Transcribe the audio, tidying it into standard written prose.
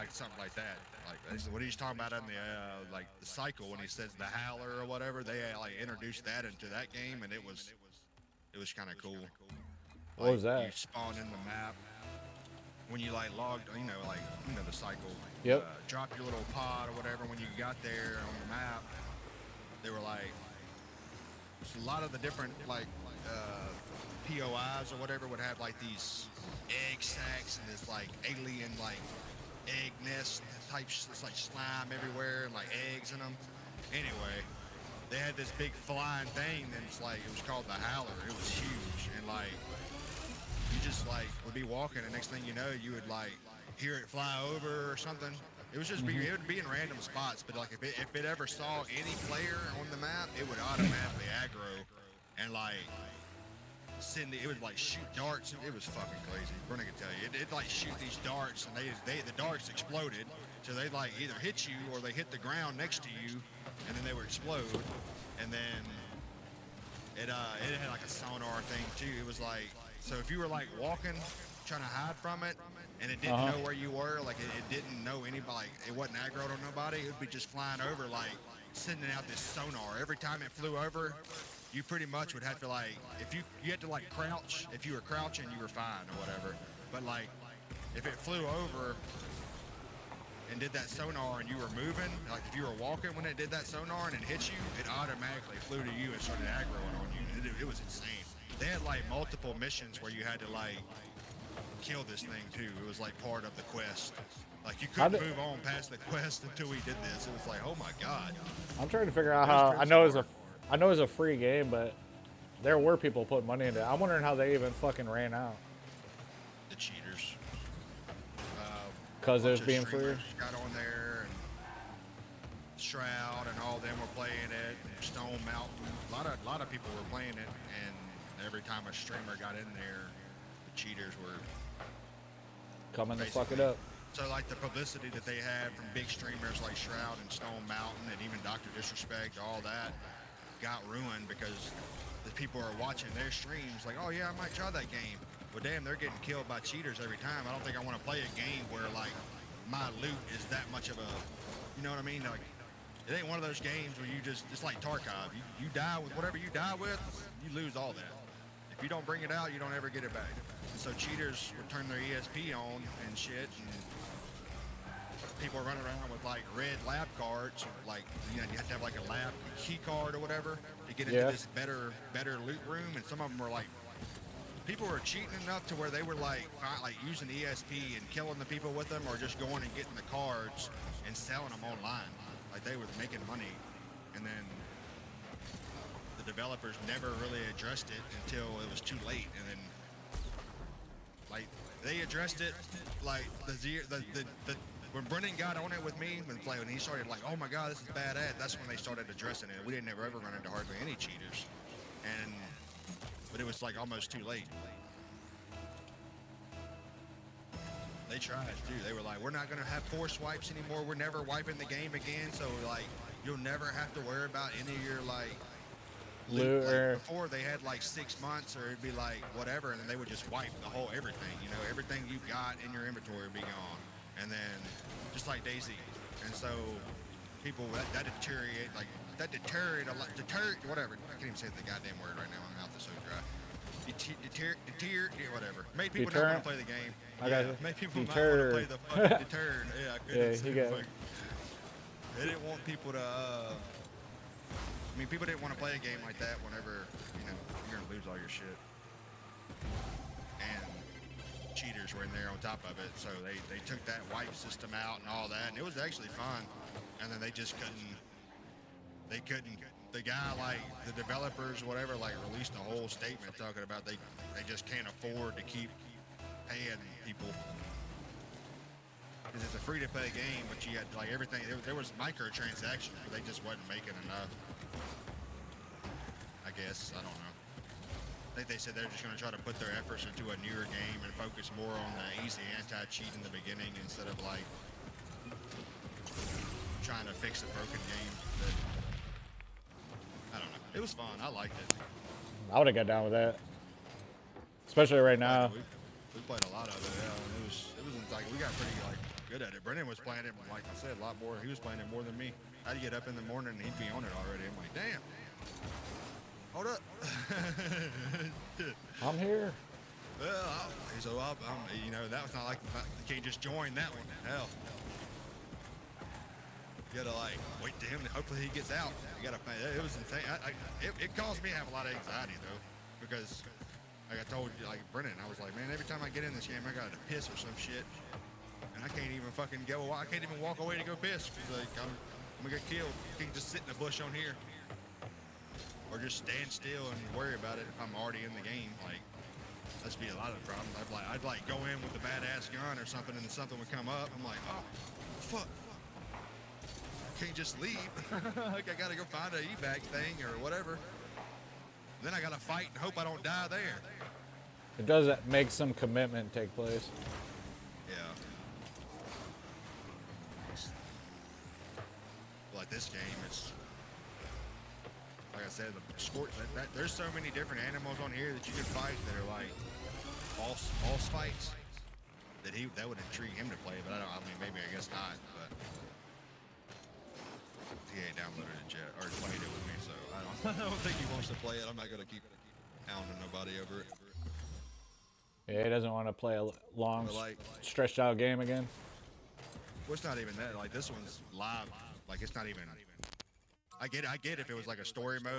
like something like that. Like what he's talking about in the like the cycle when he says the howler or whatever. They like introduced that into that game, and it was kind of cool. What Like was you that? spawn in the map when you like logged, like the cycle. Yep. Drop your little pod or whatever. When you got there on the map, they were like a lot of the different like POIs or whatever would have like these egg sacs and this like alien like egg nest type. It's like slime everywhere and like eggs in them. Anyway, they had this big flying thing, and it's like it was called the Howler. It was huge, and like you just like would be walking, and next thing you know, you would like hear it fly over or something. It was just Hmm. it would be in random spots, but like if it ever saw any player on the map, it would automatically aggro and like it would like shoot darts. It was fucking crazy. Brenda can tell you, it like shoot these darts, and the darts exploded, so they like either hit you or they hit the ground next to you, and then they would explode, and then it had like a sonar thing too. It was like so if you were like walking, trying to hide from it, and it didn't Uh-huh. know where you were, like it didn't know anybody, like it wasn't aggroed on nobody. It would be just flying over, like sending out this sonar. Every time it flew over, you pretty much would have to like if you had to like crouch. If you were crouching, you were fine or whatever. But like if it flew over and did that sonar and you were moving, like if you were walking when it did that sonar and it hit you, it automatically flew to you and started aggroing on you. It was insane. They had like multiple missions where you had to like kill this thing too. It was like part of the quest. Like you How couldn't did, move on past the quest until we did this. It was like, oh my god, I'm trying to figure out it was how. pretty hard. I know it's a free game, but there were people putting money into it. I'm wondering how they even fucking ran out. The cheaters, Cause it was bunch of being free. streamers got on there, and Shroud and all them were playing it. And Stone Mountain, a lot of people were playing it, and every time a streamer got in there, the cheaters were Coming to fuck it basically. up. So like the publicity that they had from big streamers like Shroud and Stone Mountain and even Doctor Disrespect, all that got ruined because the people are watching their streams like, oh yeah, I might try that game. Well, damn, they're getting killed by cheaters every time. I don't think I want to play a game where like my loot is that much of a, you know what I mean? Like it ain't one of those games where you just it's like Tarkov. You die with whatever you die with, you lose all that. If you don't bring it out, you don't ever get it back. And so cheaters would turn their ESP on and shit, and people are running around with like red lab cards, like you have to have like a lab key card or whatever to get into Yeah. this better loot room. And some of them were like, people were cheating enough to where they were like using ESP and killing the people with them, or just going and getting the cards and selling them online. Like they were making money, and then the developers never really addressed it until it was too late, and then like they addressed it like the when Brennan got on it with me when he started like, oh my god, this is badass. That's when they started addressing it. We didn't ever run into hardly any cheaters, and but it was like almost too late. They tried too. They were like, we're not gonna have force wipes anymore. We're never wiping the game again. So like, you'll never have to worry about any of your like loot. Loot Like or before, they had like 6 months, or it'd be like whatever, and then they would just wipe the whole everything. Everything you got in your inventory would be gone, and then just like Daisy, and so people that deteriorate like that deteriorate a lot. Whatever. I can't even say the goddamn word right now. My mouth is so dry. Whatever. Made people not want deterrent. to play the game. I got Yeah, you. made people not want to play Deterred. the fucking deterred. Yeah, I Yeah, couldn't say he the got. fucking. They didn't want people to. I mean, people didn't want to play a game like that whenever you're gonna lose all your shit. And cheaters were in there on top of it, so they took that wipe system out and all that, and it was actually fun. And then they just couldn't. They couldn't. The guy, like the developers, whatever, like released a whole statement talking about they just can't afford to keep paying people because it's a free to play game, but you had like everything. There was microtransactions, but they just wasn't making enough. I guess I don't know. I think they said they're just going to try to put their efforts into a newer game and focus more on the easy anti-cheat in the beginning instead of like trying to fix a broken game. But I don't know. It was fun. I liked it. I would have got down with that, especially right Played it. now. We played a lot of it. Yeah. It was like we got pretty like good at it. Brennan was playing it, like I said, a lot more. He was playing it more than me. I'd get up in the morning and he'd be on it already. I'm like, damn. Hold up. I'm here. Well, he's so up. You know, that was not like you can't just join that one. Hell. You gotta like wait to him. Hopefully he gets out. You gotta. It was insane. It caused me to have a lot of anxiety though, because like I told you, like Brennan, I was like, man, every time I get in this game, I gotta piss or some shit, and I can't even fucking go. I can't even walk away to go piss because like I'm gonna get killed. You can just sit in the bush on here, or just stand still and worry about it if I'm already in the game. Like that's be a lot of the problems. I'd like go in with a badass gun or something, and then something would come up. I'm like, oh, fuck. Can't just leave. Like I gotta go find a evac thing or whatever. Then I gotta fight and hope I don't die there. It does make some commitment take place. Yeah. Like this game, it's like I said, the sport. There's so many different animals on here that you can fight that are like boss fights. That would intrigue him to play, but I mean, maybe I guess not. But he ain't downloaded it yet or played it with me, so I don't think he wants to play it. I'm not gonna keep hounding nobody over it. Yeah, he doesn't want to play a long, Like, stretched out game again. well, it's not even that. Like this one's live. Like it's not even. I get if it was like a story mode.